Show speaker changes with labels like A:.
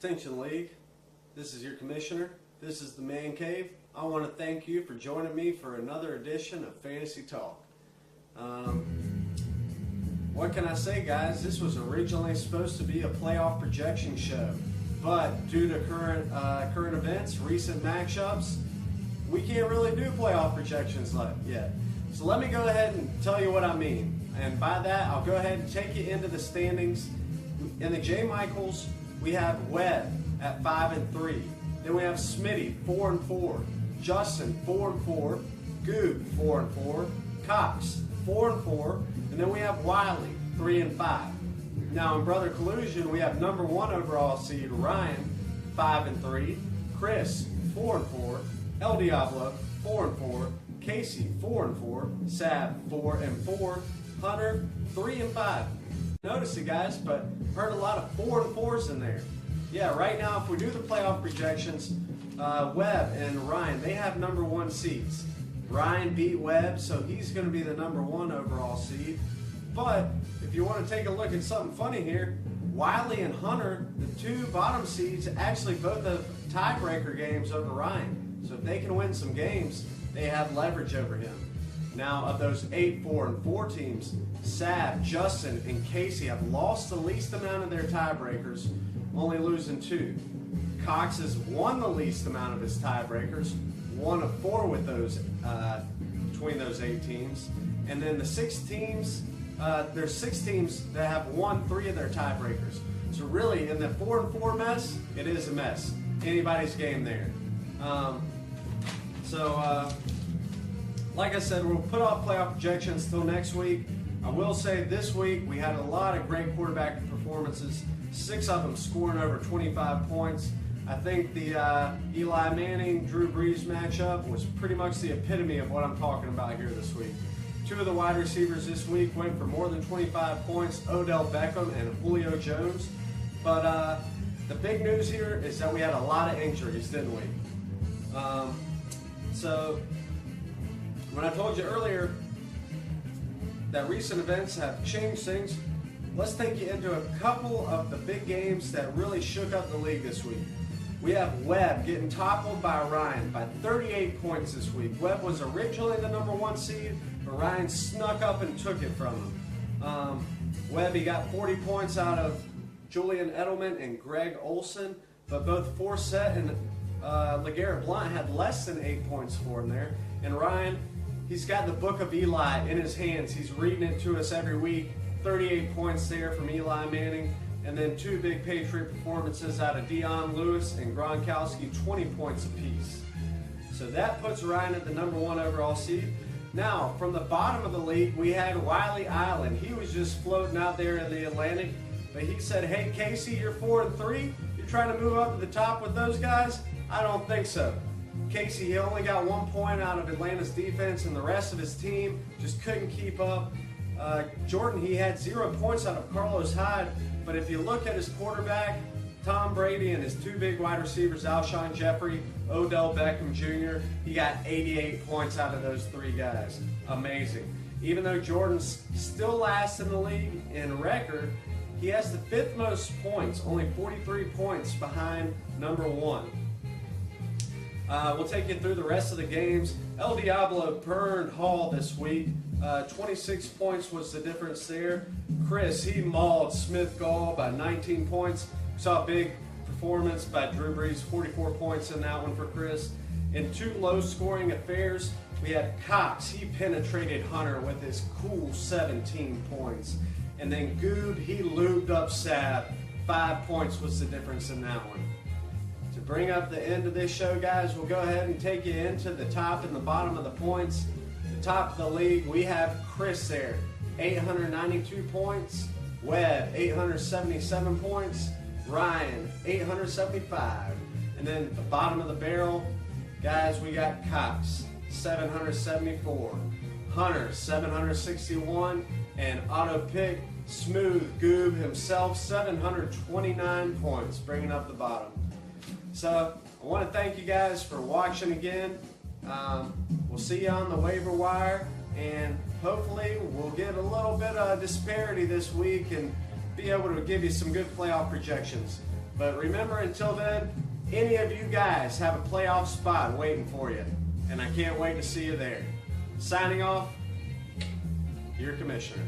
A: Extension League. This is your commissioner. This is the Man Cave. I want to thank you for joining me for another edition of Fantasy Talk. What can I say, guys? This was originally supposed to be a playoff projection show, but due to current events, recent matchups, we can't really do playoff projections yet. So let me go ahead and tell you what I mean. And by that, I'll go ahead and take you into the standings. In the J. Michaels, we have Webb at 5-3. Then we have Smitty 4-4. Justin 4-4. Goob 4-4. Cox 4-4. And then we have Wiley 3-5. Now in Brother Collusion, we have number 1 overall seed Ryan 5-3. Chris 4-4. El Diablo 4-4. Casey 4-4. Sab 4-4. Hunter 3-5. Notice it, guys, but heard a lot of 4-4s in there. Yeah, right now if we do the playoff projections, Webb and Ryan, they have number 1 seeds. Ryan beat Webb, so he's going to be the number 1 overall seed. But if you want to take a look at something funny here, Wiley and Hunter, the 2 bottom seeds, actually both have tiebreaker games over Ryan. So if they can win some games, they have leverage over him. Now, of those 8-4-4 teams, Sab, Justin, and Casey have lost the least amount of their tiebreakers, only losing 2. Cox has won the least amount of his tiebreakers, 1 of 4 with those between those 8 teams. And then the 6 teams, there's 6 teams that have won 3 of their tiebreakers. So really, in the 4-4 mess, it is a mess. Anybody's game there. Like I said, we'll put off playoff projections till next week. I will say this week we had a lot of great quarterback performances, 6 of them scoring over 25 points. I think the Eli Manning, Drew Brees matchup was pretty much the epitome of what I'm talking about here this week. 2 of the wide receivers this week went for more than 25 points, Odell Beckham and Julio Jones. But the big news here is that we had a lot of injuries, didn't we? When I told you earlier that recent events have changed things, let's take you into a couple of the big games that really shook up the league this week. We have Webb getting toppled by Ryan by 38 points this week. Webb was originally the number 1 seed, but Ryan snuck up and took it from him. Webb, he got 40 points out of Julian Edelman and Greg Olson, but both Forsett and LeGarrette Blount had less than 8 points for him there. And Ryan, he's got the book of Eli in his hands. He's reading it to us every week. 38 points there from Eli Manning. And then 2 big Patriot performances out of Dion Lewis and Gronkowski, 20 points apiece. So that puts Ryan at the number 1 overall seed. Now, from the bottom of the league, we had Wiley Island. He was just floating out there in the Atlantic. But he said, hey, Casey, you're 4-3. You're trying to move up to the top with those guys? I don't think so. Casey, he only got 1 point out of Atlanta's defense, and the rest of his team just couldn't keep up. Jordan, he had 0 points out of Carlos Hyde, but if you look at his quarterback, Tom Brady, and his 2 big wide receivers, Alshon Jeffrey, Odell Beckham Jr., he got 88 points out of those 3 guys. Amazing. Even though Jordan's still last in the league in record, he has the 5th most points, only 43 points behind number 1. We'll take you through the rest of the games. El Diablo burned Hall this week. 26 points was the difference there. Chris, he mauled Smith Gall by 19 points. Saw a big performance by Drew Brees, 44 points in that one for Chris. In 2 low-scoring affairs, we had Cox. He penetrated Hunter with his cool 17 points. And then Goob, he lubed up Sab. 5 points was the difference in that one. To bring up the end of this show, guys, we'll go ahead and take you into the top and the bottom of the points. The top of the league, we have Chris there, 892 points. Webb, 877 points. Ryan, 875. And then the bottom of the barrel, guys, we got Cox, 774. Hunter, 761. And auto pick, Smooth Goob himself, 729 points, bringing up the bottom. So I want to thank you guys for watching again. We'll see you on the waiver wire, and hopefully we'll get a little bit of disparity this week and be able to give you some good playoff projections. But remember, until then, any of you guys have a playoff spot waiting for you. And I can't wait to see you there. Signing off, your commissioner.